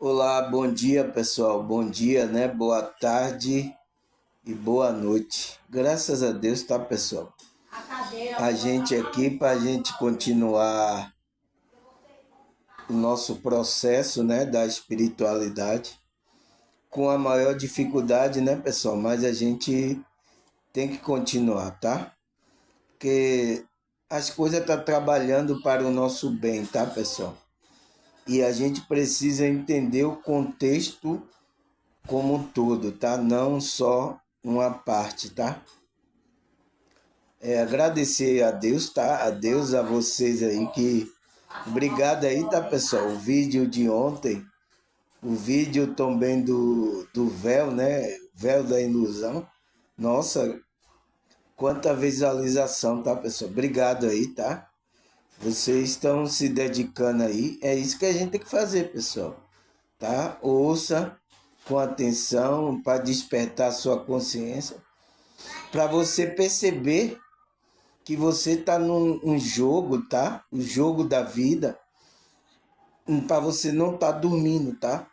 Olá, bom dia pessoal, bom dia, né? Boa tarde e boa noite. Graças a Deus, tá pessoal? A gente aqui para a gente continuar o nosso processo, né, da espiritualidade com a maior dificuldade, né, pessoal? Mas a gente tem que continuar, tá? Porque as coisas estão trabalhando para o nosso bem, tá, pessoal? E a gente precisa entender o contexto como um todo, tá? Não só uma parte, tá? Agradecer a Deus, tá? A Deus, a vocês aí que... Obrigado aí, tá, pessoal? O vídeo de ontem, o vídeo também do véu, né? Véu da ilusão. Nossa, quanta visualização, tá, pessoal? Obrigado aí, tá? Vocês estão se dedicando aí. É isso que a gente tem que fazer, pessoal. Tá? Ouça com atenção para despertar sua consciência, para você perceber que você está num jogo, tá? O jogo da vida, para você não estar dormindo, tá?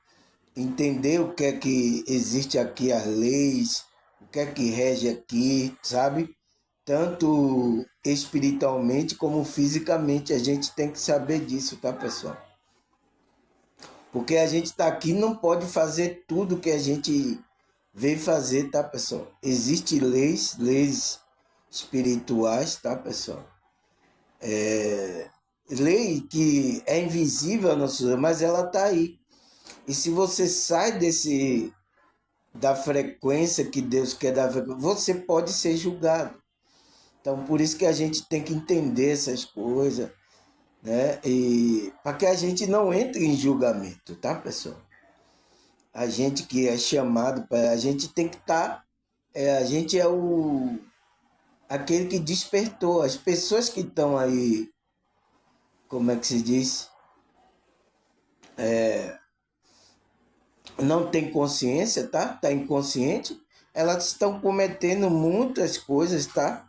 Entender o que é que existe aqui, as leis, o que é que rege aqui, sabe? Tanto espiritualmente como fisicamente, a gente tem que saber disso, tá, pessoal? Porque a gente está aqui não pode fazer tudo que a gente veio fazer, tá, pessoal? Existem leis espirituais, tá, pessoal? Lei que é invisível a nossos olhos, mas ela está aí. E se você sai da frequência que Deus quer dar, você pode ser julgado. Então, por isso que a gente tem que entender essas coisas, né? E para que a gente não entre em julgamento, tá, pessoal? A gente que é chamado para, a gente tem que estar, a gente é aquele que despertou as pessoas que estão aí, como é que se diz? Não tem consciência, tá? Tá inconsciente. Elas estão cometendo muitas coisas, tá?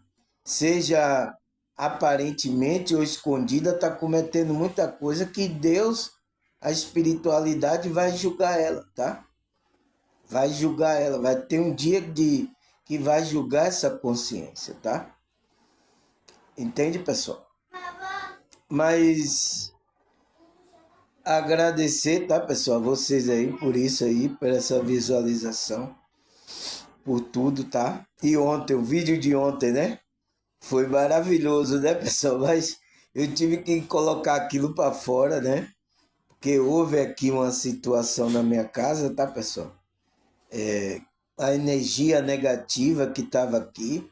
Seja aparentemente ou escondida, tá cometendo muita coisa que Deus, a espiritualidade vai julgar ela, tá? Vai julgar ela, vai ter um dia que vai julgar essa consciência, tá? Entende, pessoal? Mas agradecer, tá, pessoal, vocês aí por isso aí, por essa visualização, por tudo, tá? E ontem, o vídeo de ontem, né? Foi maravilhoso, né, pessoal? Mas eu tive que colocar aquilo para fora, né? Porque houve aqui uma situação na minha casa, tá, pessoal? A energia negativa que estava aqui,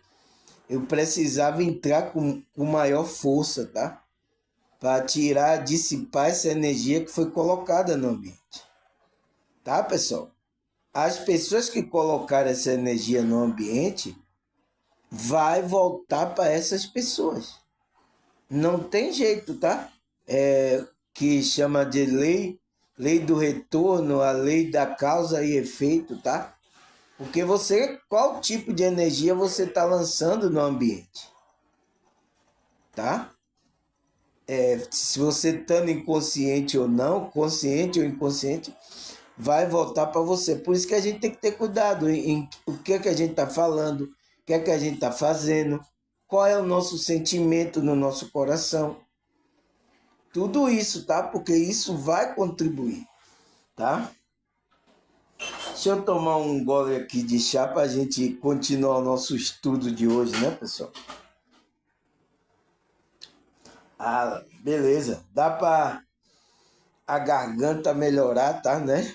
eu precisava entrar com maior força, tá? Para tirar, dissipar essa energia que foi colocada no ambiente. Tá, pessoal? As pessoas que colocaram essa energia no ambiente vai voltar para essas pessoas. Não tem jeito, tá? Que chama de lei do retorno, a lei da causa e efeito, tá? Porque você, qual tipo de energia você está lançando no ambiente, tá? Se você estando inconsciente ou não, consciente ou inconsciente, vai voltar para você. Por isso que a gente tem que ter cuidado em o que é que a gente está falando, o que é que a gente está fazendo, qual é o nosso sentimento no nosso coração. Tudo isso, tá? Porque isso vai contribuir, tá? Deixa eu tomar um gole aqui de chá para a gente continuar o nosso estudo de hoje, né, pessoal? Ah, beleza. Dá para a garganta melhorar, tá, né?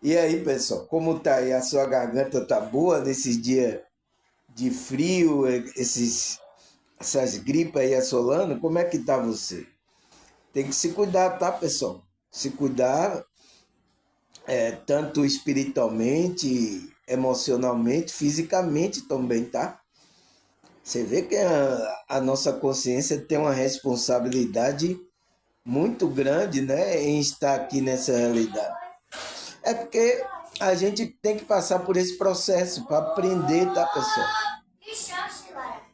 E aí, pessoal, como tá aí? A sua garganta tá boa nesses dias de frio, essas gripes aí assolando? Como é que tá você? Tem que se cuidar, tá, pessoal? Se cuidar, tanto espiritualmente, emocionalmente, fisicamente também, tá? Você vê que a nossa consciência tem uma responsabilidade muito grande, né, em estar aqui nessa realidade. É porque a gente tem que passar por esse processo para aprender, tá, pessoal?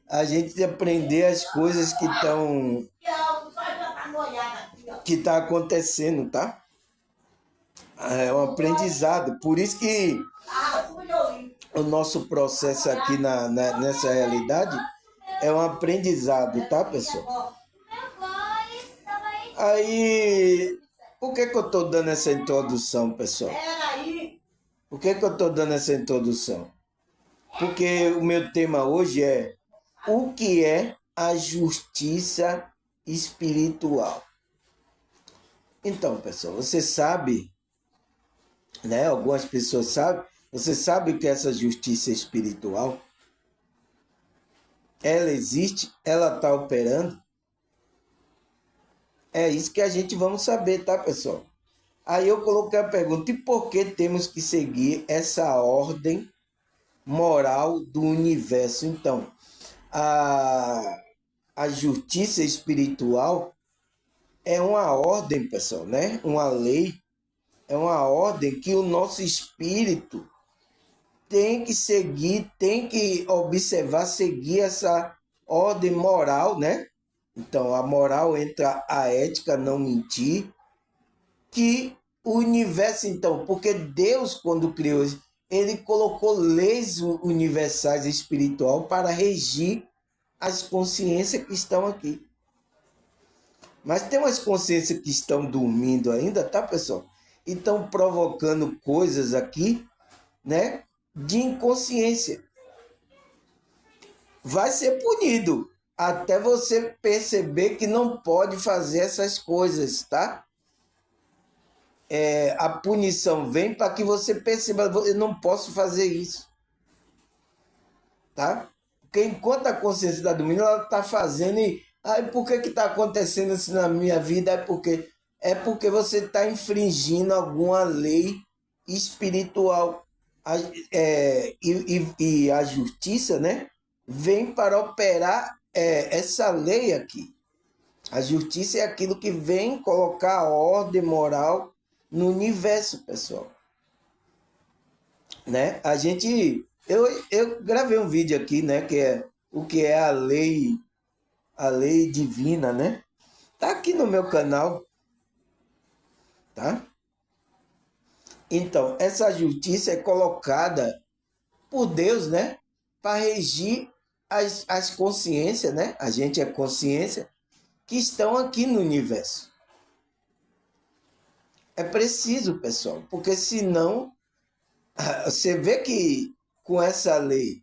A gente tem que aprender as coisas que estão que está acontecendo, tá? É um aprendizado. Por isso que o nosso processo aqui nessa realidade é um aprendizado, tá, pessoal? Aí, por que eu estou dando essa introdução, pessoal? Por que eu estou dando essa introdução? Porque o meu tema hoje é o que é a justiça espiritual. Então, pessoal, você sabe, né? Algumas pessoas sabem. Você sabe o que é essa justiça espiritual? Ela existe? Ela está operando? É isso que a gente vamos saber, tá, pessoal? Aí eu coloquei a pergunta, e por que temos que seguir essa ordem moral do universo? Então, a justiça espiritual é uma ordem, pessoal, né? Uma lei, é uma ordem que o nosso espírito tem que seguir, tem que observar, seguir essa ordem moral, né? Então, a moral entra a ética, não mentir, que o universo, então, porque Deus, quando criou, ele colocou leis universais espiritual para regir as consciências que estão aqui. Mas tem umas consciências que estão dormindo ainda, tá, pessoal? E estão provocando coisas aqui, né, de inconsciência. Vai ser punido até você perceber que não pode fazer essas coisas, tá? A punição vem para que você perceba, eu não posso fazer isso, tá? Porque enquanto a consciência está dormindo, ela está fazendo e, por que está acontecendo isso na minha vida? É porque você está infringindo alguma lei espiritual. E a justiça, né, vem para operar essa lei aqui. A justiça é aquilo que vem colocar a ordem moral no universo, pessoal. Né? Eu gravei um vídeo aqui, né, que é o que é a lei divina, né? Tá aqui no meu canal, tá? Então, essa justiça é colocada por Deus, né, para regir as consciências, né? A gente é consciência que estão aqui no universo. É preciso, pessoal, porque senão você vê que com essa lei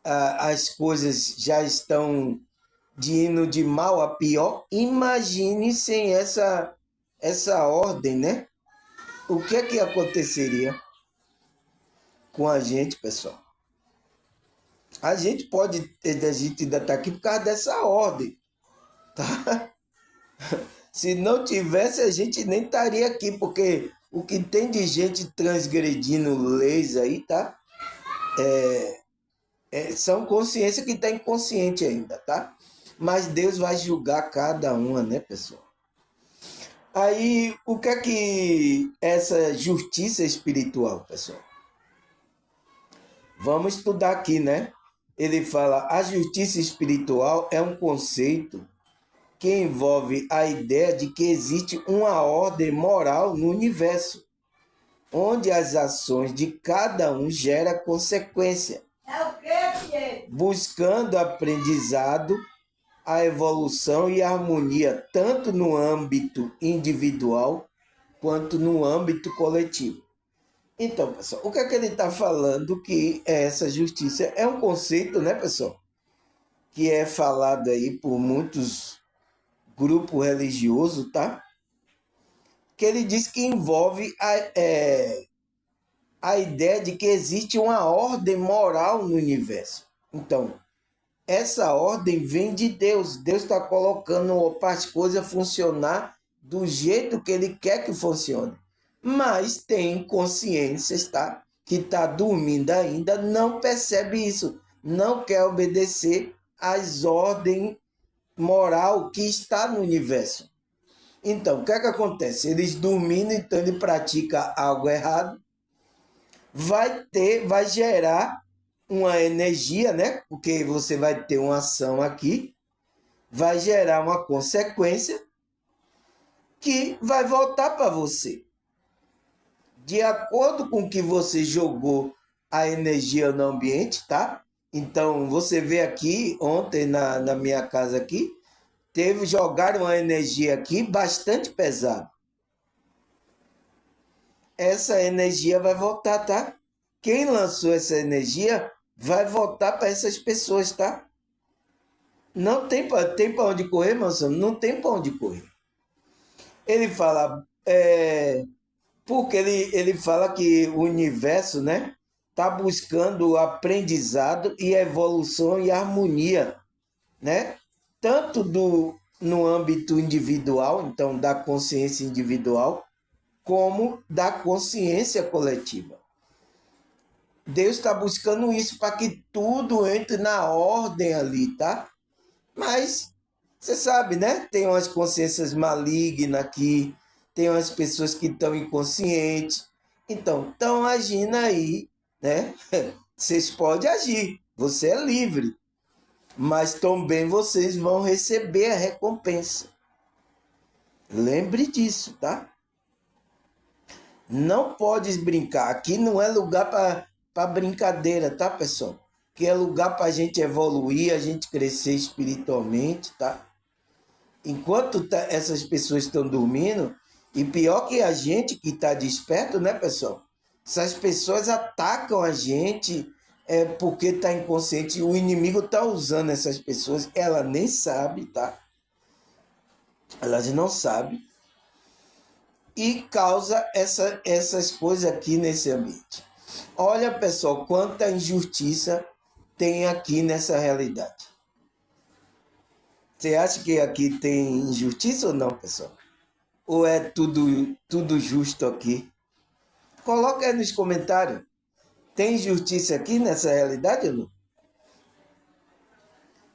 as coisas já estão indo de mal a pior. Imagine sem essa ordem, né? O que é que aconteceria com a gente, pessoal? A gente ainda está aqui por causa dessa ordem, tá? Se não tivesse, a gente nem estaria aqui, porque o que tem de gente transgredindo leis aí, tá? São consciência que está inconsciente ainda, tá? Mas Deus vai julgar cada uma, né, pessoal? Aí, o que é que essa justiça espiritual, pessoal? Vamos estudar aqui, né? Ele fala, a justiça espiritual é um conceito que envolve a ideia de que existe uma ordem moral no universo, onde as ações de cada um geram consequência, buscando aprendizado, a evolução e a harmonia, tanto no âmbito individual quanto no âmbito coletivo. Então, pessoal, o que é que ele está falando que essa justiça é um conceito, né, pessoal? Que é falado aí por muitos grupos religiosos, tá? Que ele diz que envolve a ideia de que existe uma ordem moral no universo. Então, essa ordem vem de Deus. Deus está colocando para as coisas funcionar do jeito que Ele quer que funcione. Mas tem consciências, tá? Que está dormindo ainda, não percebe isso. Não quer obedecer às ordens moral que está no universo. Então, o que é que acontece? Eles dormindo, então ele pratica algo errado, vai gerar uma energia, né? Porque você vai ter uma ação aqui, vai gerar uma consequência, que vai voltar para você. De acordo com o que você jogou a energia no ambiente, tá? Então, você vê aqui, ontem na minha casa aqui, jogaram uma energia aqui bastante pesada. Essa energia vai voltar, tá? Quem lançou essa energia vai voltar para essas pessoas, tá? Não tem para onde correr, moção? Não tem para onde correr. Ele fala, porque ele fala que o universo, né, está buscando aprendizado e evolução e harmonia, né? Tanto no âmbito individual, então da consciência individual, como da consciência coletiva. Deus está buscando isso para que tudo entre na ordem ali, tá? Mas você sabe, né? Tem umas consciências malignas aqui, tem umas pessoas que estão inconscientes, então estão agindo aí, né? Vocês podem agir, você é livre, mas também vocês vão receber a recompensa. Lembre disso, tá? Não pode brincar. Aqui não é lugar para brincadeira, tá, pessoal? Que é lugar para a gente evoluir, a gente crescer espiritualmente, tá? Enquanto essas pessoas estão dormindo, e pior que a gente que está desperto, né, pessoal? Essas pessoas atacam a gente porque está inconsciente. O inimigo está usando essas pessoas, ela nem sabe, tá? Elas não sabem. E causa essas coisas aqui nesse ambiente. Olha, pessoal, quanta injustiça tem aqui nessa realidade. Você acha que aqui tem injustiça ou não, pessoal? Ou é tudo justo aqui? Coloca aí nos comentários. Tem injustiça aqui nessa realidade ou não?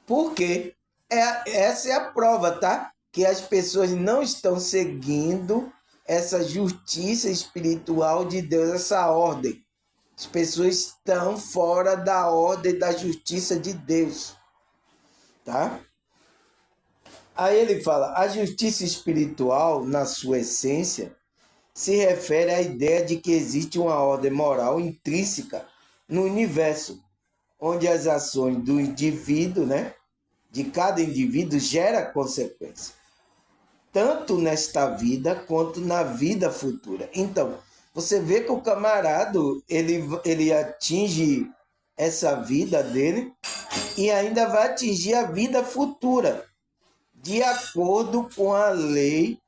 Porque essa é a prova, tá? Que as pessoas não estão seguindo essa justiça espiritual de Deus, essa ordem. As pessoas estão fora da ordem da justiça de Deus, tá? Aí ele fala, a justiça espiritual, na sua essência, se refere à ideia de que existe uma ordem moral intrínseca no universo, onde as ações do indivíduo, né, de cada indivíduo, gera consequência, tanto nesta vida quanto na vida futura. Então, você vê que o camarada, ele atinge essa vida dele e ainda vai atingir a vida futura, de acordo com a lei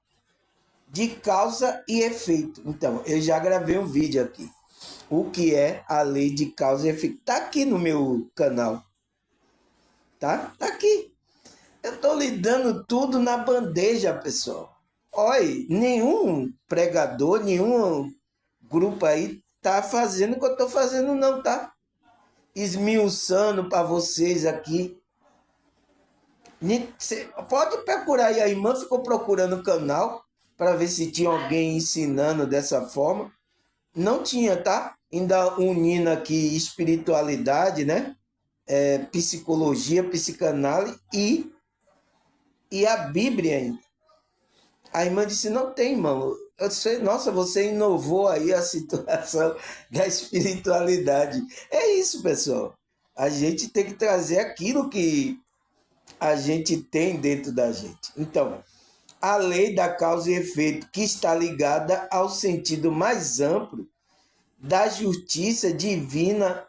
de causa e efeito. Então, eu já gravei um vídeo aqui. O que é a lei de causa e efeito? Tá aqui no meu canal. Tá? Tá aqui. Eu tô lhe dando tudo na bandeja, pessoal. Olha, nenhum pregador, nenhum grupo aí tá fazendo o que eu tô fazendo não, tá? Esmiuçando para vocês aqui. Cê pode procurar aí, a irmã ficou procurando o canal para ver se tinha alguém ensinando dessa forma. Não tinha, tá? Ainda unindo aqui espiritualidade, né? Psicologia, psicanálise e a Bíblia ainda. A irmã disse, não tem, irmão. Eu sei, nossa, você inovou aí a situação da espiritualidade. É isso, pessoal. A gente tem que trazer aquilo que a gente tem dentro da gente. Então, a lei da causa e efeito, que está ligada ao sentido mais amplo da justiça divina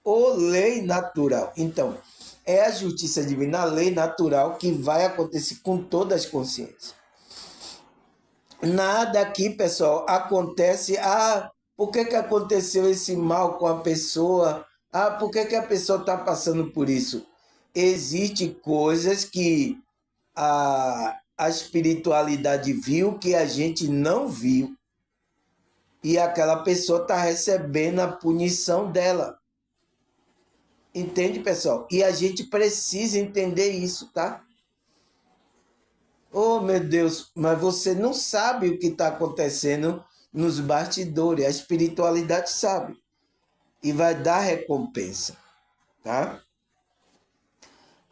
ou lei natural. Então, é a justiça divina, a lei natural que vai acontecer com todas as consciências. Nada aqui, pessoal, acontece, por que aconteceu esse mal com a pessoa? Por que a pessoa está passando por isso? Existem coisas que a espiritualidade viu que a gente não viu. E aquela pessoa está recebendo a punição dela. Entende, pessoal? E a gente precisa entender isso, tá? Oh, meu Deus, mas você não sabe o que está acontecendo nos bastidores. A espiritualidade sabe. E vai dar recompensa, tá?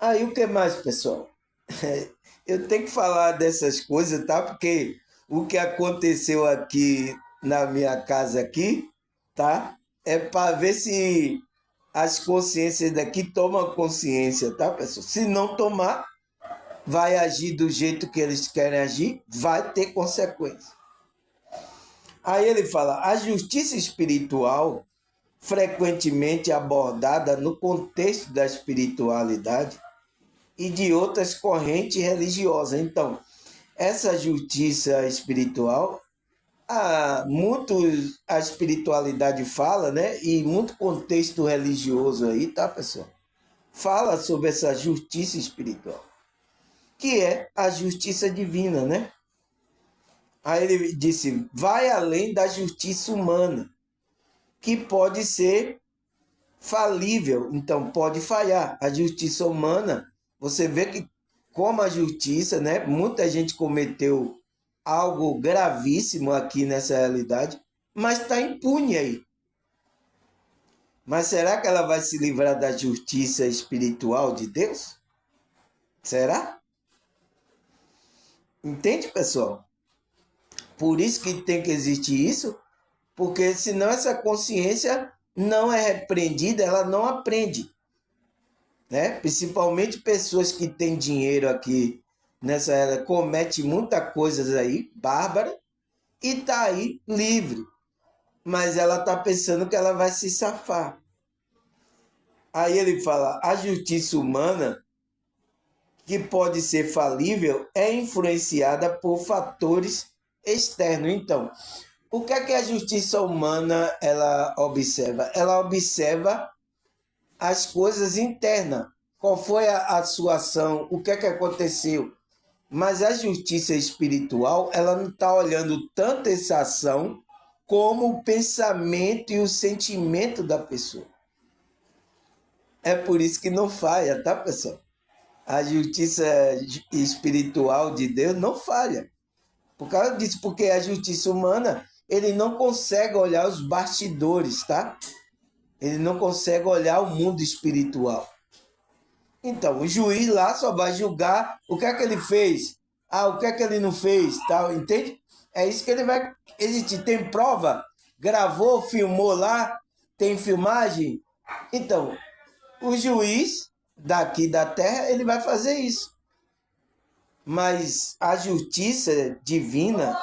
Aí o que mais, pessoal? eu tenho que falar dessas coisas, tá? Porque o que aconteceu aqui na minha casa aqui, tá? É para ver se as consciências daqui tomam consciência, tá, pessoal? Se não tomar, vai agir do jeito que eles querem agir, vai ter consequência. Aí ele fala, a justiça espiritual, frequentemente abordada no contexto da espiritualidade e de outras correntes religiosas. Então, essa justiça espiritual, a espiritualidade fala, né? E muito contexto religioso aí, tá, pessoal? Fala sobre essa justiça espiritual, que é a justiça divina, né? Aí ele disse, vai além da justiça humana, que pode ser falível, então pode falhar. A justiça humana, você vê que como a justiça, né? Muita gente cometeu algo gravíssimo aqui nessa realidade, mas está impune aí. Mas será que ela vai se livrar da justiça espiritual de Deus? Será? Entende, pessoal? Por isso que tem que existir isso, porque senão essa consciência não é repreendida, ela não aprende. Né? Principalmente pessoas que têm dinheiro aqui nessa era, comete muitas coisas aí, bárbara, e tá aí livre. Mas ela tá pensando que ela vai se safar. Aí ele fala, a justiça humana, que pode ser falível, é influenciada por fatores externos. Então, o que é que a justiça humana ela observa? Ela observa as coisas internas. Qual foi a sua ação? O que é que aconteceu? Mas a justiça espiritual, ela não está olhando tanto essa ação como o pensamento e o sentimento da pessoa. É por isso que não falha, tá, pessoal? A justiça espiritual de Deus não falha. Por causa disso, porque a justiça humana, ele não consegue olhar os bastidores, tá? Ele não consegue olhar o mundo espiritual. Então, o juiz lá só vai julgar o que é que ele fez. O que é que ele não fez, tal, entende? É isso que ele vai existir. Tem prova? Gravou, filmou lá? Tem filmagem? Então, o juiz daqui da terra, ele vai fazer isso. Mas a justiça divina,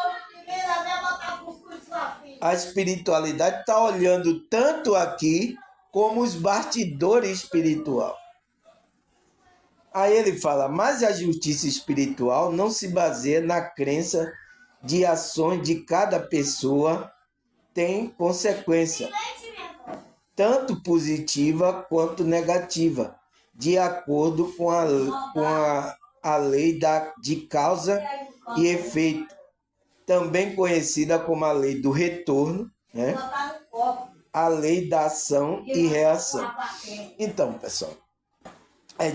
a espiritualidade está olhando tanto aqui como os bastidores espiritual. Aí ele fala, mas a justiça espiritual não se baseia na crença de ações de cada pessoa tem consequência, tanto positiva quanto negativa, de acordo com a lei de causa e efeito, também conhecida como a lei do retorno, né? A lei da ação e reação. Então, pessoal,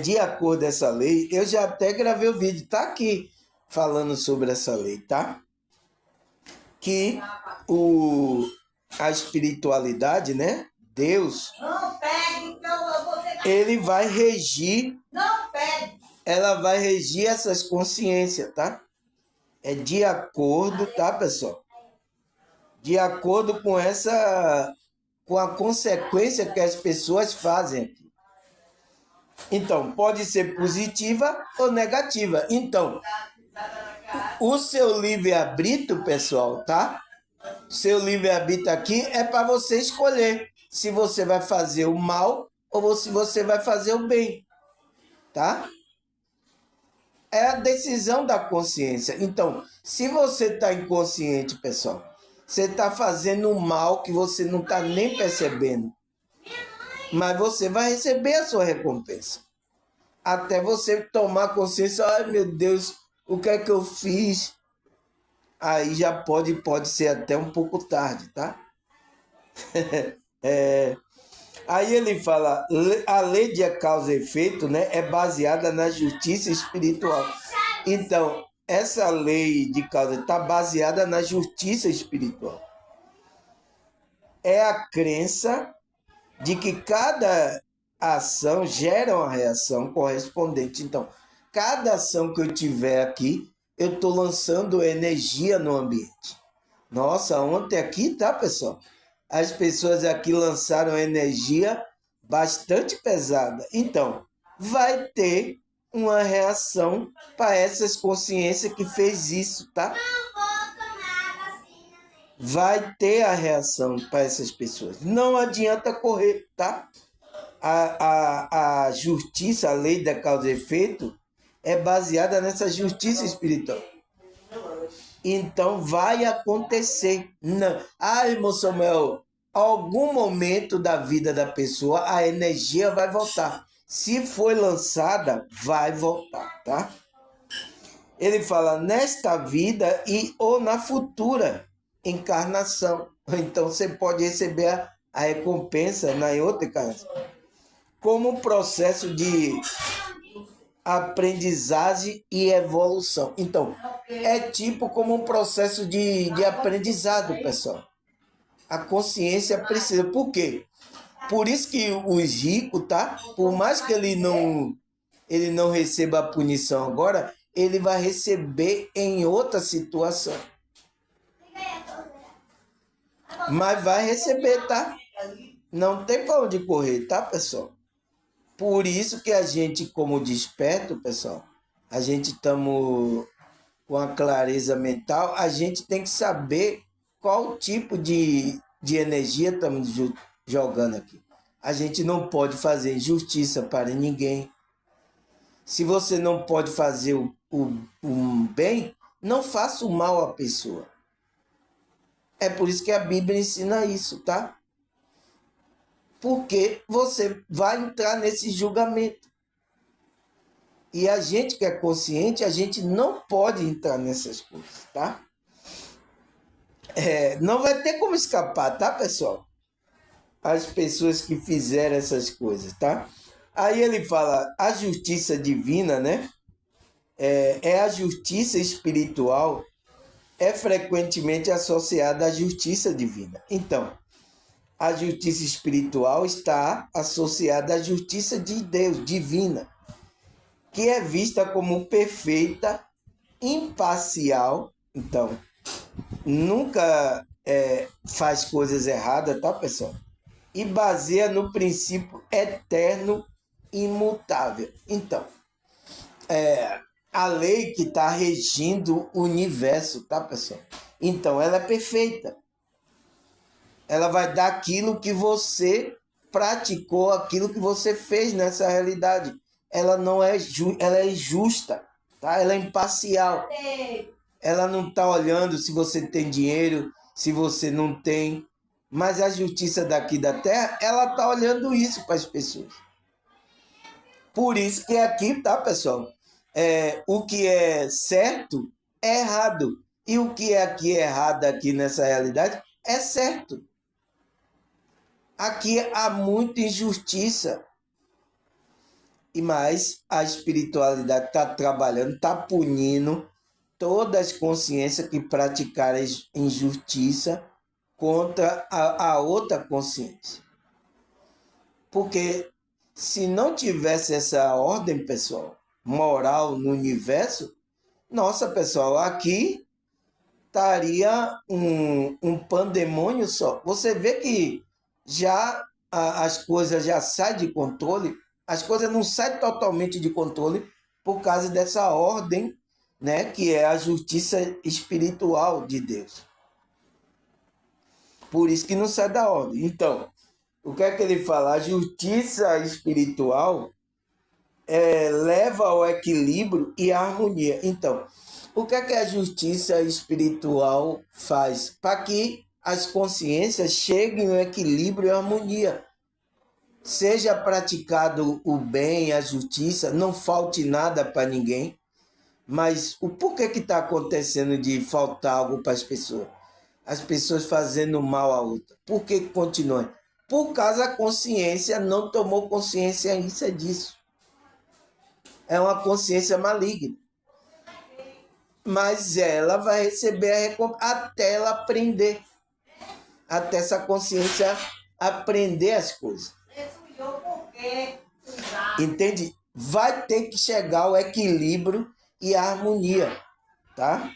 de acordo com essa lei, eu já até gravei o vídeo, tá aqui falando sobre essa lei, tá? Que a espiritualidade, né? Deus, ele vai regir, ela vai regir essas consciências, tá? É de acordo, tá, pessoal? De acordo com a consequência que as pessoas fazem aqui. Então, pode ser positiva ou negativa. Então, o seu livre-arbítrio, pessoal, tá? Seu livre-arbítrio aqui é para você escolher se você vai fazer o mal ou se você vai fazer o bem, tá? É a decisão da consciência. Então, se você está inconsciente, pessoal, você está fazendo um mal que você não está nem percebendo, mas você vai receber a sua recompensa. Até você tomar consciência, ai meu Deus, o que é que eu fiz? Aí já pode ser até um pouco tarde, tá? Aí ele fala, a lei de causa e efeito, né, é baseada na justiça espiritual. Então, essa lei de causa está baseada na justiça espiritual. É a crença de que cada ação gera uma reação correspondente. Então, cada ação que eu tiver aqui, eu estou lançando energia no ambiente. Nossa, ontem aqui, tá, pessoal? As pessoas aqui lançaram energia bastante pesada. Então, vai ter uma reação para essas consciências que fez isso, tá? Vai ter a reação para essas pessoas. Não adianta correr, tá? A justiça, a lei da causa e efeito, é baseada nessa justiça espiritual. Então vai acontecer. Não. Irmão Samuel, algum momento da vida da pessoa, a energia vai voltar. Se foi lançada, vai voltar, tá? Ele fala nesta vida e ou na futura encarnação. Então você pode receber a recompensa na outra encarnação. Como um processo de aprendizagem e evolução. Então, é tipo como um processo de aprendizado, pessoal. A consciência precisa. Por quê? Por isso que os ricos, tá? Por mais que ele não receba a punição agora, ele vai receber em outra situação. Mas vai receber, tá? Não tem para onde correr, tá, pessoal? Por isso que a gente, como desperto, pessoal, a gente estamos com a clareza mental, a gente tem que saber qual tipo de energia estamos jogando aqui. A gente não pode fazer injustiça para ninguém. Se você não pode fazer o bem, não faça o mal à pessoa. É por isso que a Bíblia ensina isso, tá? Porque você vai entrar nesse julgamento. E a gente que é consciente, a gente não pode entrar nessas coisas, tá? Não vai ter como escapar, tá, pessoal? As pessoas que fizeram essas coisas, tá? Aí ele fala, a justiça divina, né? A justiça espiritual é frequentemente associada à justiça divina. Então, a justiça espiritual está associada à justiça de Deus, divina, que é vista como perfeita, imparcial. Então, nunca faz coisas erradas, tá, pessoal? E baseia no princípio eterno, imutável. Então, a lei que está regindo o universo, tá, pessoal? Então, ela é perfeita. Ela vai dar aquilo que você praticou, aquilo que você fez nessa realidade. Ela não é ela é justa, tá? Ela é imparcial. Ela não está olhando se você tem dinheiro, se você não tem. Mas a justiça daqui da terra, ela está olhando isso para as pessoas. Por isso que aqui, tá, pessoal? O que é certo é errado. E o que é aqui errado aqui nessa realidade é certo. Aqui há muita injustiça. E mais, a espiritualidade está trabalhando, está punindo todas as consciências que praticaram injustiça contra a outra consciência. Porque se não tivesse essa ordem, pessoal, moral no universo, nossa, pessoal, aqui estaria um pandemônio só. Você vê que já as coisas já saem de controle, as coisas não saem totalmente de controle por causa dessa ordem, né, que é a justiça espiritual de Deus. Por isso que não sai da ordem. Então, o que é que ele fala? A justiça espiritual leva ao equilíbrio e à harmonia. Então, o que é que a justiça espiritual faz? Para que as consciências cheguem ao equilíbrio e harmonia. Seja praticado o bem, a justiça, não falte nada para ninguém. Mas o porquê que está acontecendo de faltar algo para as pessoas? As pessoas fazendo mal a outra. Por que continuam? Por causa a consciência não tomou consciência ainda disso. É uma consciência maligna. Mas ela vai receber a recompensa até ela aprender. Até essa consciência aprender as coisas. Entende? vai ter que chegar ao equilíbrio e à harmonia, tá?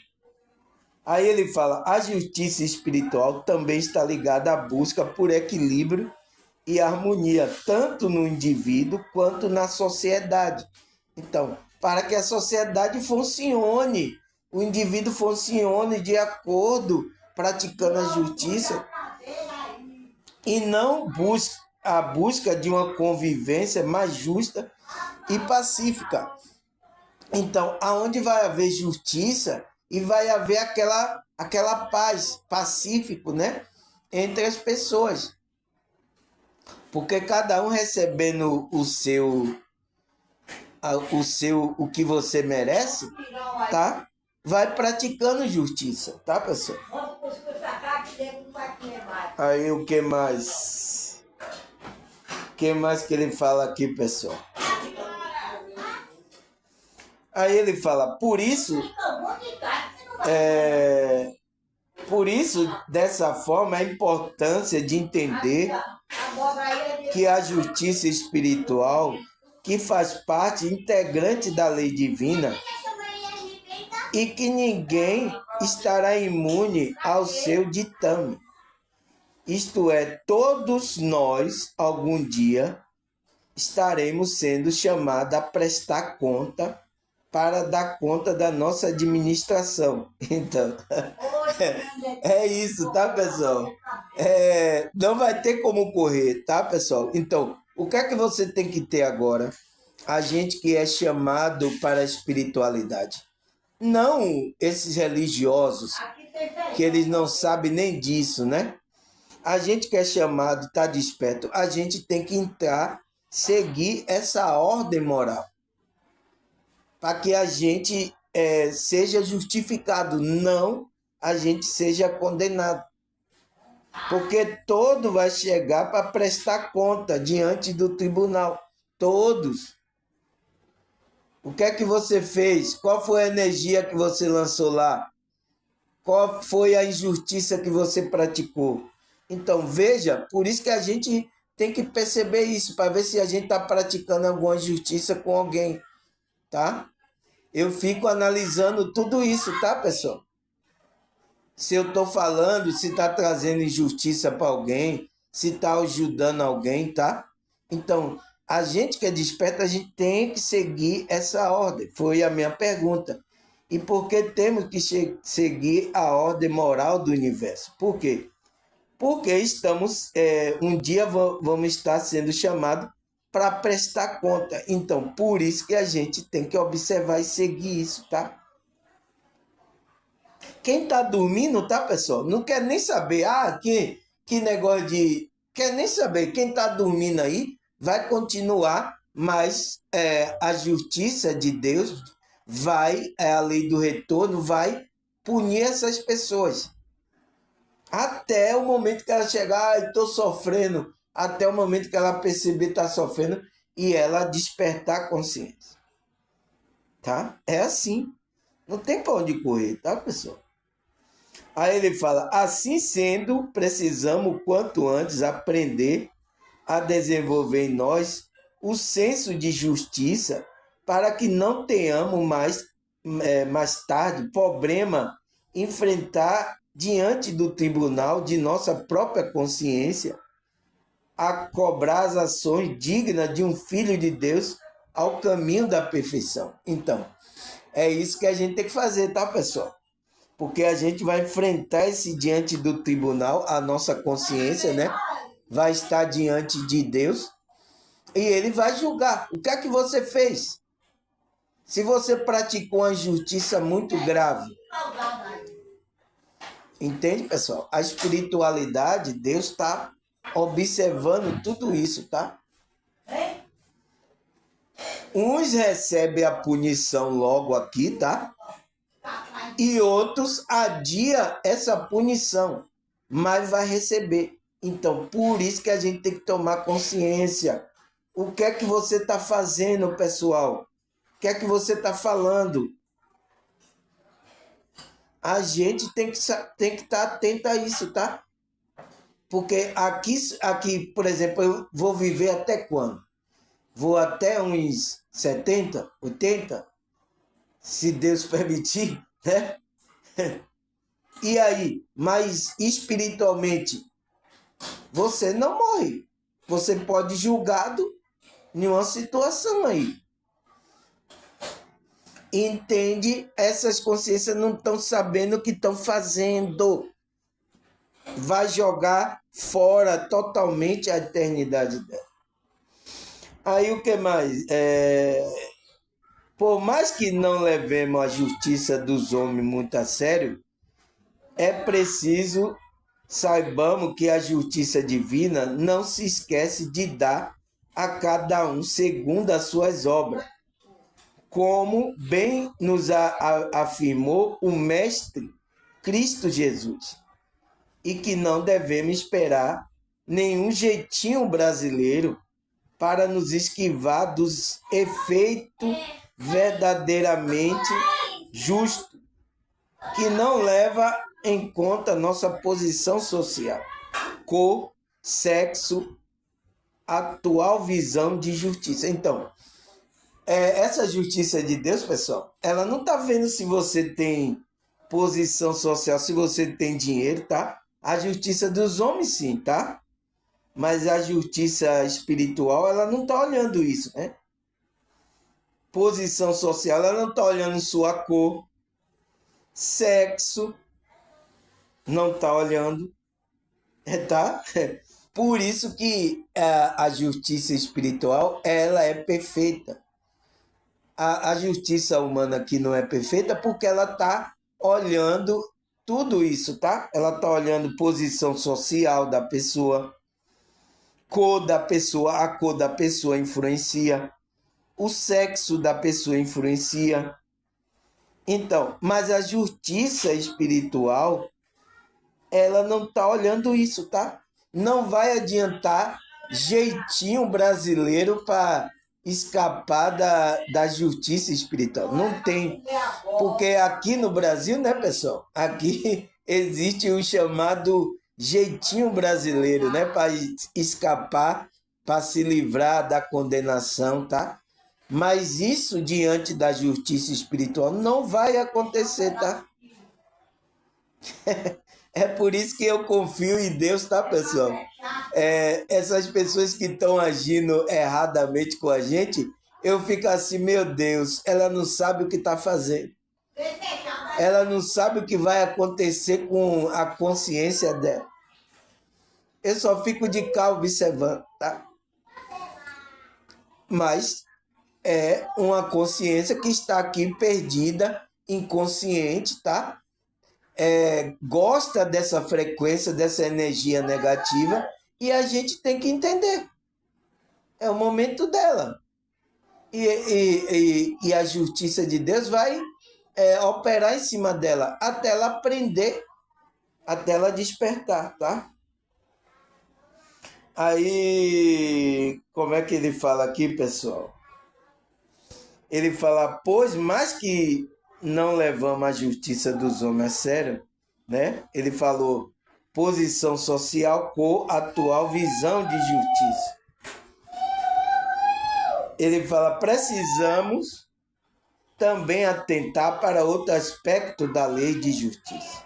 Aí ele fala, a justiça espiritual também está ligada à busca por equilíbrio e harmonia, tanto no indivíduo quanto na sociedade. Então, para que a sociedade funcione, o indivíduo funcione de acordo, praticando a justiça, e não a busca de uma convivência mais justa e pacífica. Então, aonde vai haver justiça e vai haver aquela paz pacífico, né, entre as pessoas. Porque cada um recebendo o que você merece, tá? Vai praticando justiça, tá, pessoal? Aí o que mais? O que mais que ele fala aqui, pessoal? Aí ele fala, por isso, dessa forma, a importância de entender que a justiça espiritual, que faz parte integrante da lei divina, e que ninguém estará imune ao seu ditame. Isto é, todos nós, algum dia, estaremos sendo chamados a prestar conta para dar conta da nossa administração. Então, é isso, tá, pessoal? Não vai ter como correr, tá, pessoal? Então, o que é que você tem que ter agora? A gente que é chamado para a espiritualidade. Não esses religiosos, que eles não sabem nem disso, né? A gente que é chamado, está desperto, a gente tem que entrar, seguir essa ordem moral, para que a gente seja justificado, não a gente seja condenado. Porque todo vai chegar para prestar conta diante do tribunal. Todos. O que é que você fez? Qual foi a energia que você lançou lá? Qual foi a injustiça que você praticou? Então, veja, por isso que a gente tem que perceber isso, para ver se a gente está praticando alguma injustiça com alguém, tá? Eu fico analisando tudo isso, tá, pessoal? Se eu estou falando, se está trazendo injustiça para alguém, se está ajudando alguém, tá? Então, a gente que é desperto, a gente tem que seguir essa ordem. Foi a minha pergunta. E por que temos que seguir a ordem moral do universo? Por quê? Porque um dia vamos estar sendo chamados para prestar conta. Então, por isso que a gente tem que observar e seguir isso, tá? Quem tá dormindo, tá, pessoal? Não quer nem saber. Que negócio de. Quer nem saber. Quem tá dormindo aí vai continuar, mas a justiça de Deus a lei do retorno vai punir essas pessoas. Até o momento que ela chegar, estou sofrendo. Até o momento que ela perceber que está sofrendo e ela despertar a consciência. Tá? É assim. Não tem para onde correr, tá, pessoal? Aí ele fala, assim sendo, precisamos quanto antes aprender a desenvolver em nós o senso de justiça para que não tenhamos mais tarde problema enfrentar diante do tribunal de nossa própria consciência a cobrar as ações dignas de um filho de Deus ao caminho da perfeição. Então, é isso que a gente tem que fazer, tá, pessoal? Porque a gente vai enfrentar esse diante do tribunal, a nossa consciência, né? Vai estar diante de Deus e ele vai julgar. O que é que você fez? Se você praticou uma injustiça muito grave. Entende, pessoal? A espiritualidade, Deus está observando tudo isso, tá? Uns recebem a punição logo aqui, tá? E outros adia essa punição, mas vai receber. Então, por isso que a gente tem que tomar consciência. O que é que você está fazendo, pessoal? O que é que você está falando? A gente tem que estar atento a isso, tá? Porque aqui, por exemplo, eu vou viver até quando? vou até uns 70, 80, se Deus permitir, né? E aí, mas espiritualmente, você não morre. Você pode julgado em uma situação aí. Entende? Essas consciências não estão sabendo o que estão fazendo. Vai jogar fora totalmente a eternidade dela. Aí o que mais? Por mais que não levemos a justiça dos homens muito a sério, é preciso saibamos que a justiça divina não se esquece de dar a cada um segundo as suas obras, como bem nos afirmou o Mestre Cristo Jesus, e que não devemos esperar nenhum jeitinho brasileiro para nos esquivar dos efeitos verdadeiramente justos, que não leva em conta nossa posição social, cor, sexo, atual visão de justiça. Então, essa justiça de Deus, pessoal, ela não está vendo se você tem posição social, se você tem dinheiro, tá? A justiça dos homens, sim, tá? Mas a justiça espiritual, ela não está olhando isso, né? Posição social, ela não está olhando sua cor, sexo, não está olhando, tá? Por isso que a justiça espiritual, ela é perfeita. A justiça humana aqui não é perfeita porque ela está olhando tudo isso, tá? Ela está olhando posição social da pessoa, cor da pessoa, a cor da pessoa influencia, o sexo da pessoa influencia. Então, mas a justiça espiritual, ela não está olhando isso, tá? Não vai adiantar jeitinho brasileiro para escapar da justiça espiritual. Não tem. Porque aqui no Brasil, né, pessoal? Aqui existe o chamado jeitinho brasileiro, né? Para escapar, para se livrar da condenação, tá? Mas isso diante da justiça espiritual não vai acontecer, tá? É por isso que eu confio em Deus, tá, pessoal? Essas pessoas que estão agindo erradamente com a gente, eu fico assim, meu Deus, ela não sabe o que está fazendo. Ela não sabe o que vai acontecer com a consciência dela. Eu só fico de cá observando, tá? Mas é uma consciência que está aqui perdida, inconsciente, tá? Gosta dessa frequência, dessa energia negativa, e a gente tem que entender. É o momento dela. E a justiça de Deus vai operar em cima dela, até ela aprender, até ela despertar, tá? Aí, como é que ele fala aqui, pessoal? Ele fala, pois mais que não levamos a justiça dos homens a sério, né? Ele falou posição social, cor, atual visão de justiça. Ele fala, precisamos também atentar para outro aspecto da lei de justiça,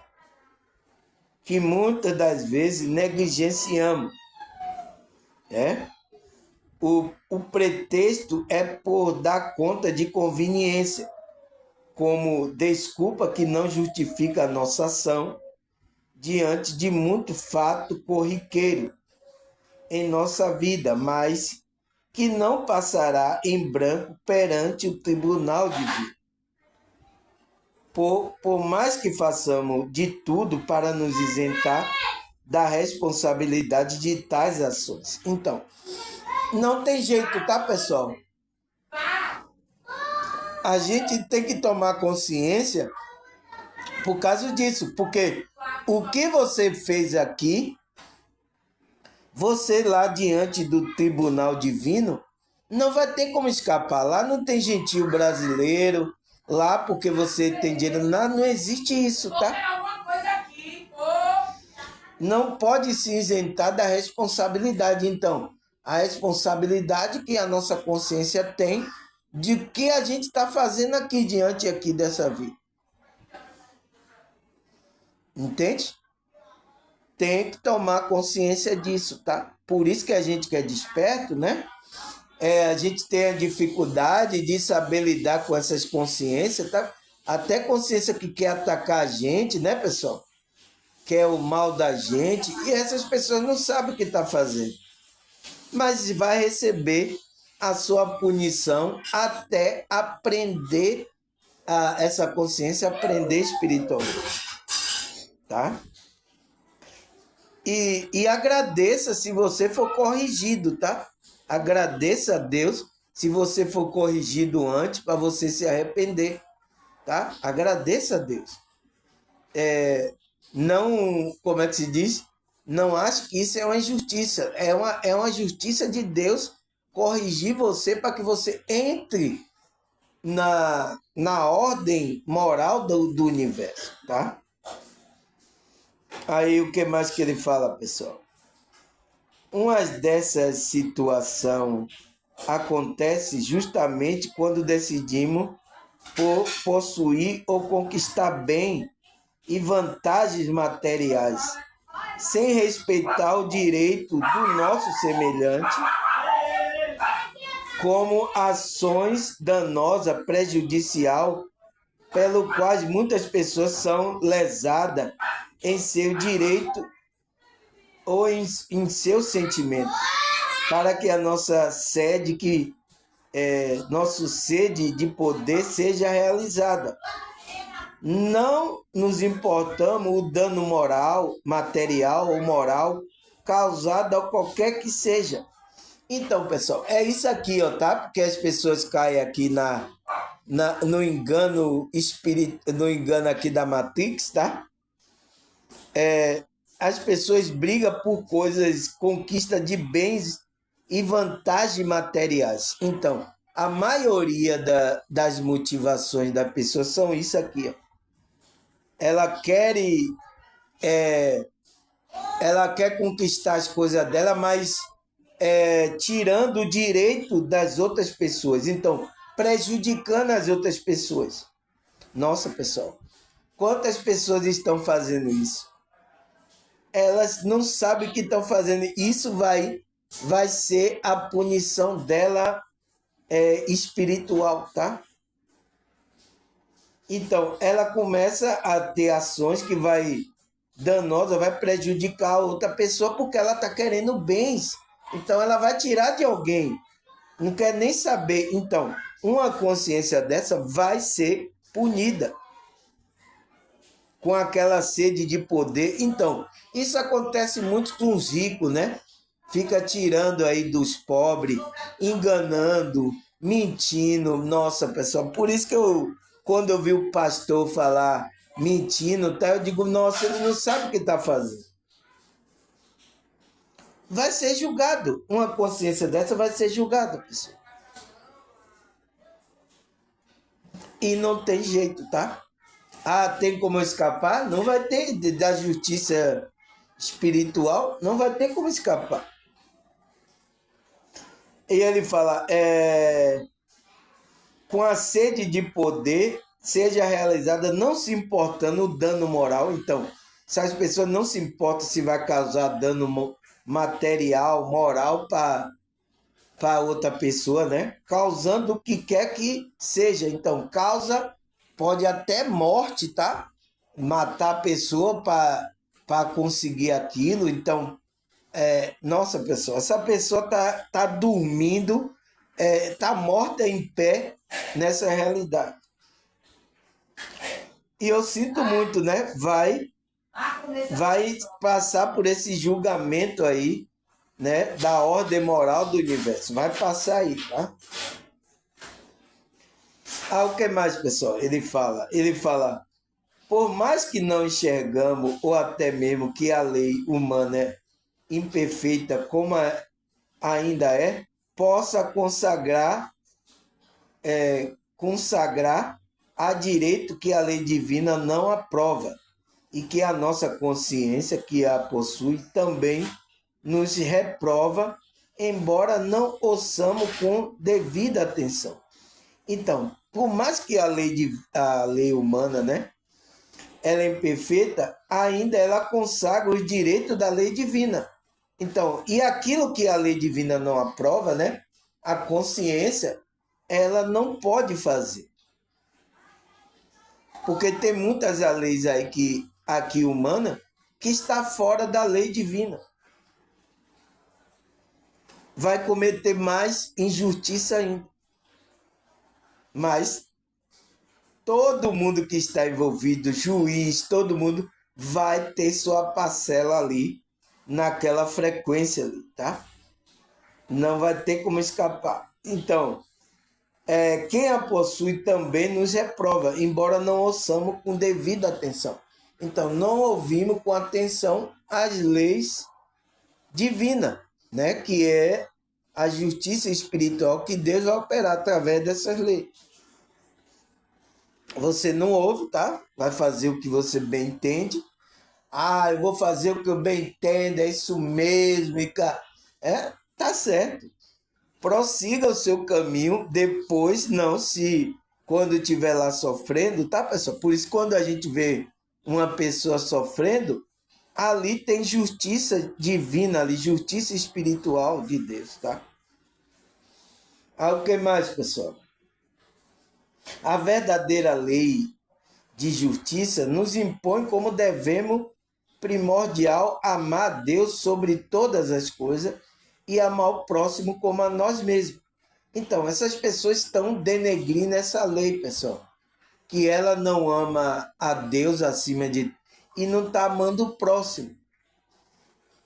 que muitas das vezes negligenciamos, né? O pretexto é por dar conta de conveniência, como desculpa que não justifica a nossa ação diante de muito fato corriqueiro em nossa vida, mas que não passará em branco perante o tribunal divino. Por mais que façamos de tudo para nos isentar da responsabilidade de tais ações. Então, não tem jeito, tá, pessoal? A gente tem que tomar consciência por causa disso, porque o que você fez aqui, você lá diante do tribunal divino, não vai ter como escapar. Lá não tem gentil brasileiro, lá porque você tem dinheiro, lá não existe isso, tá? Não pode se isentar da responsabilidade. Então, a responsabilidade que a nossa consciência tem de que a gente está fazendo aqui diante aqui dessa vida. Entende? Tem que tomar consciência disso, tá? Por isso que a gente que é desperto, né? A gente tem a dificuldade de saber lidar com essas consciências, tá? Até consciência que quer atacar a gente, né, pessoal? Quer o mal da gente, e essas pessoas não sabem o que está fazendo. Mas vai receber a sua punição até aprender essa consciência, aprender espiritualmente, tá? E agradeça se você for corrigido, tá? Agradeça a Deus se você for corrigido antes para você se arrepender, tá? Agradeça a Deus. Não, como é que se diz? Não acho que isso é uma injustiça. É uma justiça de Deus corrigir você para que você entre na ordem moral do universo, tá? Aí o que mais que ele fala, pessoal? Uma dessas situações acontece justamente quando decidimos possuir ou conquistar bem e vantagens materiais, sem respeitar o direito do nosso semelhante, como ações danosas, prejudicial, pelo qual muitas pessoas são lesadas em seu direito ou em seu sentimento, para que a nossa nosso sede de poder seja realizada. Não nos importamos o dano moral, material ou moral causado a qualquer que seja. Então, pessoal, é isso aqui, ó, tá? Porque as pessoas caem aqui no engano no engano aqui da Matrix, tá? As pessoas brigam por coisas, conquista de bens e vantagens materiais. Então, a maioria das motivações da pessoa são isso aqui, ó. Ela quer conquistar as coisas dela, mas tirando o direito das outras pessoas. Então, prejudicando as outras pessoas. Nossa, pessoal, quantas pessoas estão fazendo isso? Elas não sabem o que estão fazendo. Isso vai ser a punição dela espiritual, tá? Então, ela começa a ter ações que vai danosa, vai prejudicar a outra pessoa porque ela está querendo bens. Então, ela vai tirar de alguém. Não quer nem saber. Então, uma consciência dessa vai ser punida com aquela sede de poder. Então, isso acontece muito com os ricos, né? Fica tirando aí dos pobres, enganando, mentindo. Nossa, pessoal, por isso que quando eu vi o pastor falar mentindo, tá, eu digo, nossa, ele não sabe o que está fazendo. Vai ser julgado. Uma consciência dessa vai ser julgada, pessoal. E não tem jeito, tá? Ah, tem como escapar? Não vai ter. Da justiça espiritual, não vai ter como escapar. E ele fala, com a sede de poder seja realizada não se importando o dano moral. Então, se as pessoas não se importam se vai causar dano material, moral para outra pessoa, né? Causando o que quer que seja. Então, pode até morte, tá? Matar a pessoa para conseguir aquilo. Então, nossa, pessoa, essa pessoa tá dormindo, tá morta em pé nessa realidade. E eu sinto muito, né? Vai passar por esse julgamento aí, né? Da ordem moral do universo. Vai passar aí, tá? O que mais, pessoal? Ele fala, por mais que não enxergamos, ou até mesmo que a lei humana é imperfeita como ainda possa consagrar a direito que a lei divina não aprova e que a nossa consciência que a possui também nos reprova embora não ouçamos com devida atenção. Então, por mais que a lei humana, né, ela é imperfeita, ainda ela consagra os direitos da lei divina. Então, e aquilo que a lei divina não aprova, né, a consciência, ela não pode fazer. Porque tem muitas leis aí que aqui humana que está fora da lei divina. Vai cometer mais injustiça ainda. Mas todo mundo que está envolvido, juiz, todo mundo vai ter sua parcela ali naquela frequência ali, tá? Não vai ter como escapar. Então, quem a possui também nos reprova, embora não ouçamos com devida atenção. Então, não ouvimos com atenção as leis divinas, né? Que é a justiça espiritual que Deus vai operar através dessas leis. Você não ouve, tá? Vai fazer o que você bem entende. Ah, eu vou fazer o que eu bem entendo, é isso mesmo. Tá certo. Prossiga o seu caminho, depois não se... Quando estiver lá sofrendo, tá, pessoal? Por isso, quando a gente vê uma pessoa sofrendo, ali tem justiça divina, ali, justiça espiritual de Deus, tá? O que mais, pessoal? A verdadeira lei de justiça nos impõe como devemos primordial amar a Deus sobre todas as coisas e amar o próximo como a nós mesmos. Então, essas pessoas estão denegrindo essa lei, pessoal. Que ela não ama a Deus acima de... E não está amando o próximo.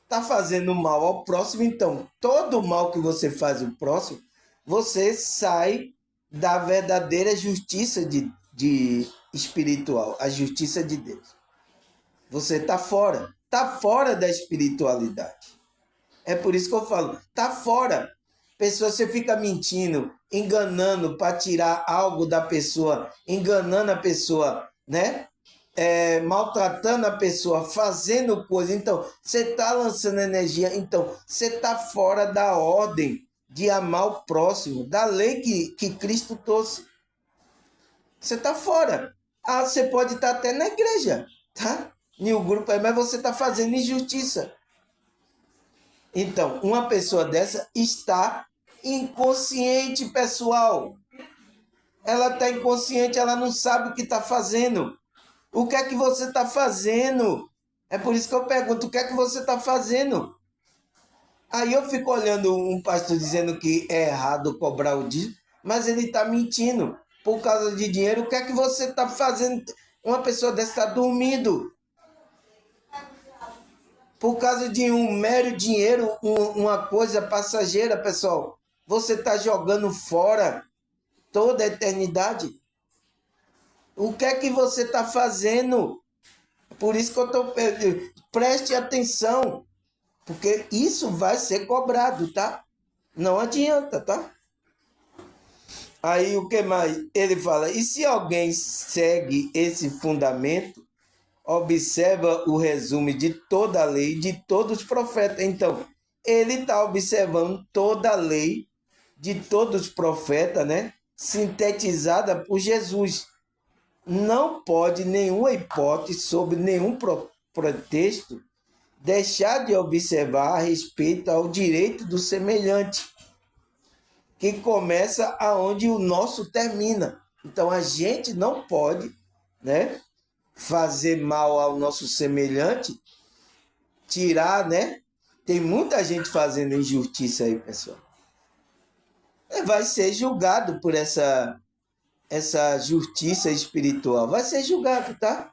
Está fazendo mal ao próximo, então, todo o mal que você faz ao próximo, você sai da verdadeira justiça de espiritual, a justiça de Deus. Você está fora da espiritualidade. É por isso que eu falo, está fora. Pessoa, você fica mentindo, enganando para tirar algo da pessoa, enganando a pessoa, né? Maltratando a pessoa, fazendo coisa. Então, você está lançando energia. Então, você está fora da ordem de amar o próximo, da lei que Cristo trouxe. Você está fora. Você pode estar até na igreja, tá? Em um grupo aí, mas você está fazendo injustiça. Então, uma pessoa dessa está inconsciente, pessoal. Ela está inconsciente, ela não sabe o que está fazendo. O que é que você está fazendo? É por isso que eu pergunto, o que é que você está fazendo? Aí eu fico olhando um pastor dizendo que é errado cobrar o dízimo, mas ele está mentindo por causa de dinheiro. O que é que você está fazendo? Uma pessoa dessa está dormindo por causa de um mero dinheiro, uma coisa passageira, pessoal. Você está jogando fora toda a eternidade. O que é que você está fazendo? Por isso que eu estou pedindo, preste atenção, porque isso vai ser cobrado, tá? Não adianta, tá? Aí o que mais? Ele fala, e se alguém segue esse fundamento, observa o resumo de toda a lei, de todos os profetas. Então, ele está observando toda a lei de todos os profetas, né? Sintetizada por Jesus. Não pode, nenhuma hipótese, sob nenhum pretexto, deixar de observar a respeito ao direito do semelhante, que começa aonde o nosso termina. Então, a gente não pode, né, fazer mal ao nosso semelhante, tirar, né? Tem muita gente fazendo injustiça aí, pessoal. Vai ser julgado por essa justiça espiritual. Vai ser julgado, tá?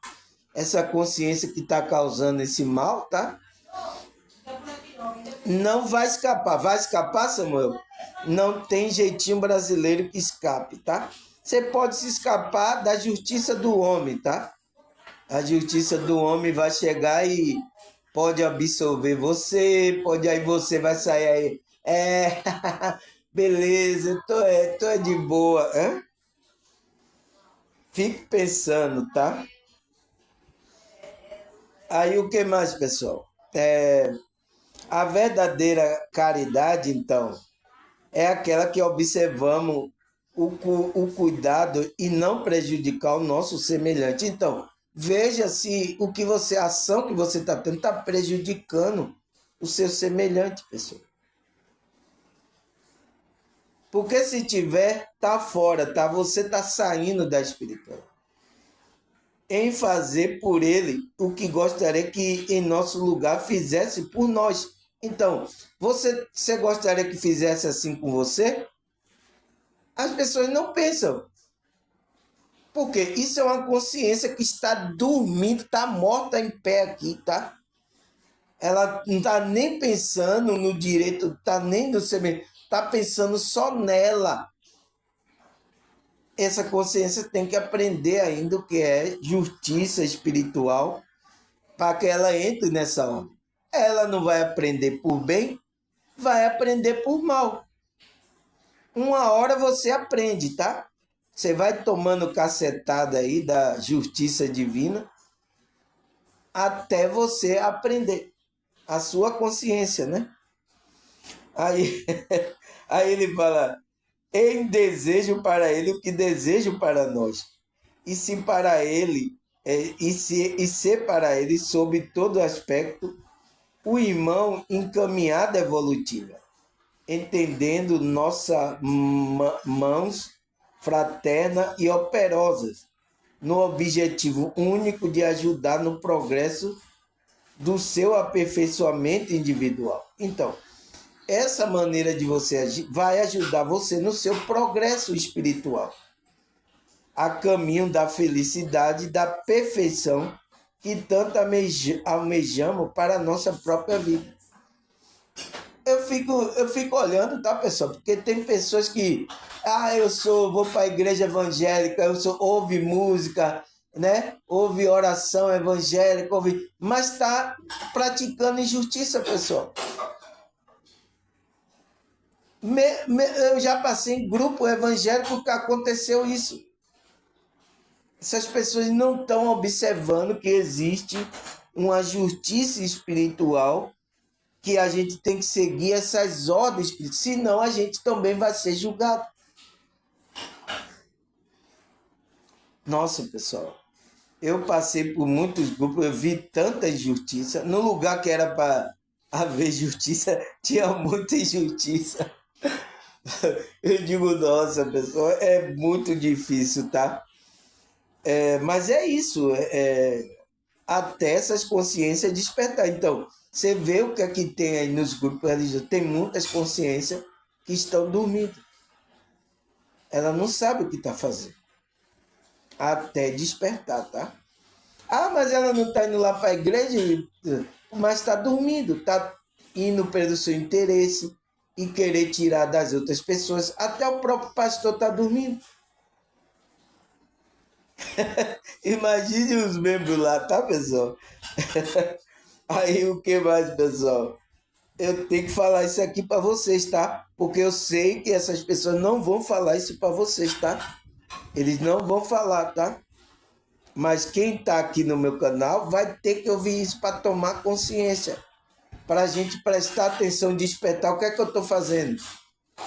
Essa consciência que está causando esse mal, tá? Não vai escapar. Vai escapar, Samuel? Não tem jeitinho brasileiro que escape, tá? Você pode se escapar da justiça do homem, tá? A justiça do homem vai chegar e pode absorver você, aí você vai sair aí. Beleza, tô é de boa. Fique pensando, tá? Aí o que mais, pessoal? A verdadeira caridade, então, é aquela que observamos o cuidado e não prejudicar o nosso semelhante. Então, veja se a ação que você está tendo está prejudicando o seu semelhante, pessoal. Porque se tiver, tá fora, tá? Você tá saindo da espiritualidade. Em fazer por ele o que gostaria que em nosso lugar fizesse por nós. Então, você gostaria que fizesse assim com você? As pessoas não pensam. Porque isso é uma consciência que está dormindo, está morta em pé aqui, tá? Ela não está nem pensando no direito, está nem no semelhante, está pensando só nela. Essa consciência tem que aprender ainda o que é justiça espiritual para que ela entre nessa onda. Ela não vai aprender por bem, vai aprender por mal. Uma hora você aprende, tá? Você vai tomando cacetada aí da justiça divina até você aprender a sua consciência, né? Aí, aí ele fala, em desejo para ele o que desejo para nós. E se para ele, e ser para ele, sob todo aspecto, o irmão encaminhada evolutiva, entendendo nossas mãos fraternas e operosas, no objetivo único de ajudar no progresso do seu aperfeiçoamento individual. Então, essa maneira de você agir vai ajudar você no seu progresso espiritual, a caminho da felicidade e da perfeição que tanto almejamos para a nossa própria vida. Eu fico olhando, tá, pessoal? Porque tem pessoas que, vou para a igreja evangélica, ouve música, né? Ouve oração evangélica, mas está praticando injustiça, pessoal. Eu já passei em grupo evangélico que aconteceu isso. Essas pessoas não estão observando que existe uma justiça espiritual, que a gente tem que seguir essas ordens, senão a gente também vai ser julgado. Nossa, pessoal, eu passei por muitos grupos, eu vi tanta injustiça. No lugar que era para haver justiça, tinha muita injustiça. Eu digo, nossa, pessoal, é muito difícil, tá? Mas é isso, até essas consciências despertar. Então, você vê o que é que tem aí nos grupos religiosos, tem muitas consciências que estão dormindo. Ela não sabe o que está fazendo. Até despertar, tá? Mas ela não está indo lá para a igreja, mas está dormindo, está indo pelo seu interesse e querer tirar das outras pessoas. Até o próprio pastor está dormindo. Imagine os membros lá, tá, pessoal? Aí o que mais, pessoal? Eu tenho que falar isso aqui para vocês, tá? Porque eu sei que essas pessoas não vão falar isso para vocês, tá? Eles não vão falar, tá? Mas quem tá aqui no meu canal vai ter que ouvir isso para tomar consciência. Para a gente prestar atenção, despertar. O que é que eu estou fazendo?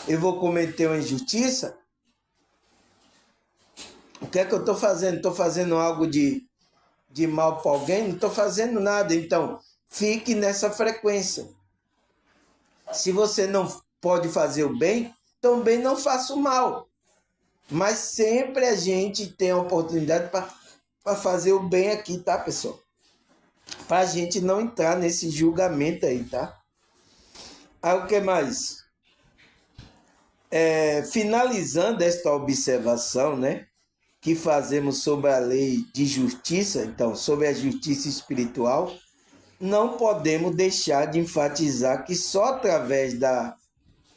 Eu vou cometer uma injustiça? O que é que eu estou fazendo? Estou fazendo algo de mal para alguém? Não estou fazendo nada. Então, fique nessa frequência. Se você não pode fazer o bem, também não faça o mal. Mas sempre a gente tem a oportunidade para fazer o bem aqui, tá, pessoal? Para a gente não entrar nesse julgamento aí, tá? Aí o que mais? Finalizando esta observação, né? Que fazemos sobre a lei de justiça, então, sobre a justiça espiritual, não podemos deixar de enfatizar que só através da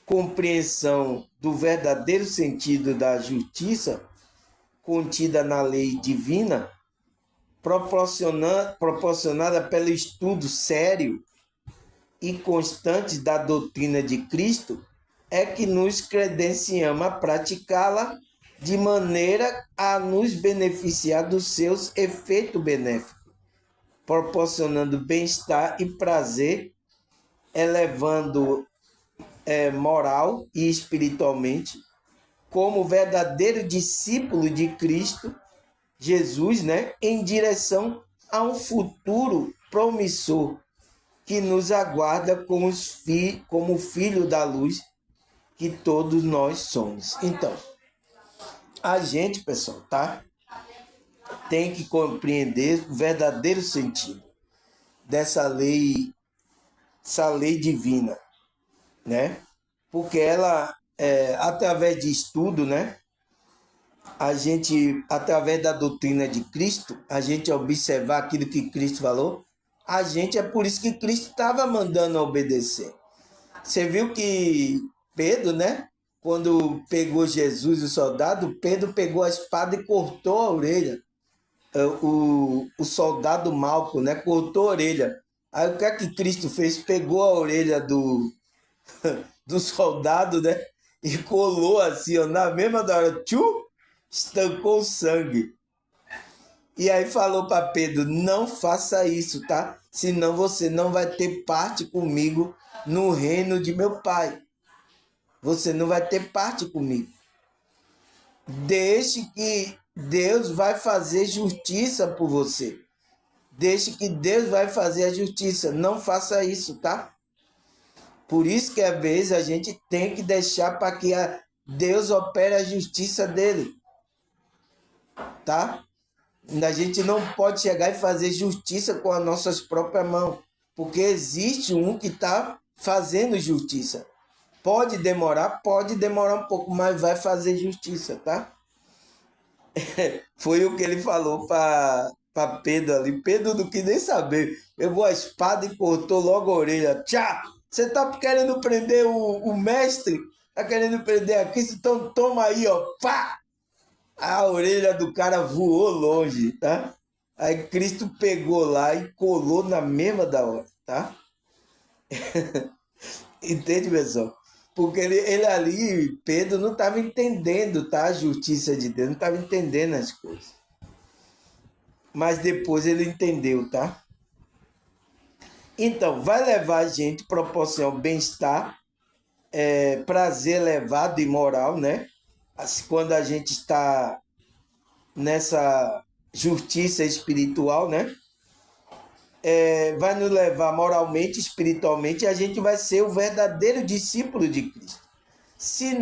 compreensão do verdadeiro sentido da justiça contida na lei divina, proporcionada pelo estudo sério e constante da doutrina de Cristo, é que nos credenciamos a praticá-la de maneira a nos beneficiar dos seus efeitos benéficos, proporcionando bem-estar e prazer elevando moral e espiritualmente, como verdadeiro discípulo de Cristo Jesus, né, em direção a um futuro promissor que nos aguarda como filho da luz que todos nós somos. Então, a gente, pessoal, tá? Tem que compreender o verdadeiro sentido dessa lei, essa lei divina, né? Porque ela, através de estudo, né? A gente, através da doutrina de Cristo, a gente observar aquilo que Cristo falou, a gente, é por isso que Cristo estava mandando obedecer. Você viu que Pedro, né? Quando pegou Jesus, o soldado, Pedro pegou a espada e cortou a orelha. O soldado Malco, né? Cortou a orelha. Aí o que é que Cristo fez? Pegou a orelha do soldado, né? E colou assim, ó, na mesma hora, estancou o sangue. E aí falou para Pedro, não faça isso, tá? Senão você não vai ter parte comigo no reino de meu pai. Você não vai ter parte comigo. Deixe que Deus vai fazer justiça por você. Deixe que Deus vai fazer a justiça. Não faça isso, tá? Por isso que às vezes a gente tem que deixar para que Deus opere a justiça dele. Tá? A gente não pode chegar e fazer justiça com as nossas próprias mãos. Porque existe um que está fazendo justiça. Pode demorar um pouco, mas vai fazer justiça, tá? Foi o que ele falou para Pedro ali. Pedro não quis nem saber. Pegou a espada e cortou logo a orelha. Tchá! Você tá querendo prender o mestre? Tá querendo prender a Cristo? Então toma aí, ó. Pá! A orelha do cara voou longe, tá? Aí Cristo pegou lá e colou na mesma da hora, tá? Entende, pessoal? Porque ele ali, Pedro, não estava entendendo, tá? A justiça de Deus, não estava entendendo as coisas. Mas depois ele entendeu, tá? Então, vai levar a gente, proporcionar bem-estar, prazer elevado e moral, né? Assim, quando a gente está nessa justiça espiritual, né? Vai nos levar moralmente, espiritualmente, e a gente vai ser o verdadeiro discípulo de Cristo. Se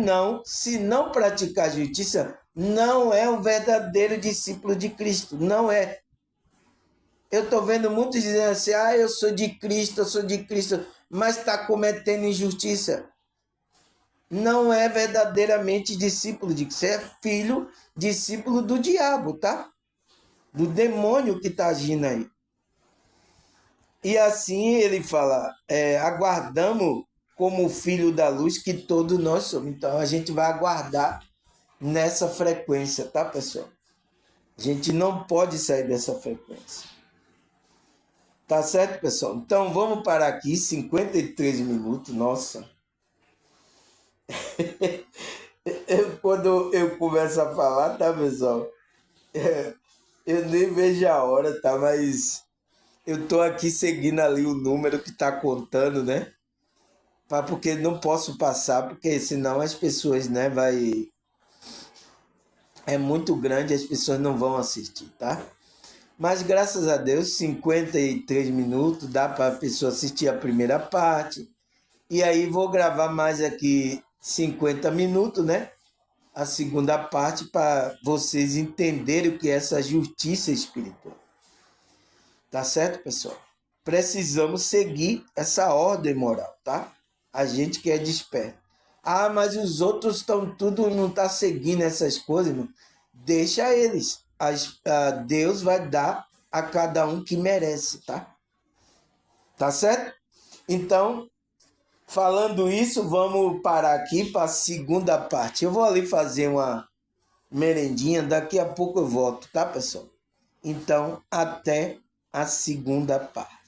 não praticar justiça, não é um verdadeiro discípulo de Cristo. Não é. Eu estou vendo muitos dizendo assim, eu sou de Cristo, mas está cometendo injustiça. Não é verdadeiramente discípulo de Cristo. Você é filho, discípulo do diabo, tá? Do demônio que está agindo aí. E assim ele fala, aguardamos como filho da luz que todos nós somos. Então a gente vai aguardar nessa frequência, tá, pessoal? A gente não pode sair dessa frequência. Tá certo, pessoal? Então vamos parar aqui, 53 minutos, nossa. Quando eu começo a falar, tá, pessoal? Eu nem vejo a hora, tá? Mas eu tô aqui seguindo ali o número que tá contando, né? Porque não posso passar, porque senão as pessoas, né, é muito grande, as pessoas não vão assistir, tá? Mas graças a Deus, 53 minutos, dá para a pessoa assistir a primeira parte. E aí vou gravar mais aqui 50 minutos, né? A segunda parte para vocês entenderem o que é essa justiça espiritual. Tá certo, pessoal? Precisamos seguir essa ordem moral, tá? A gente que é desperto. Mas os outros estão tudo, não tá seguindo essas coisas, não. Deixa eles. Deus vai dar a cada um que merece, tá? Tá certo? Então, falando isso, vamos parar aqui para a segunda parte. Eu vou ali fazer uma merendinha, daqui a pouco eu volto, tá, pessoal? Então, até a segunda parte.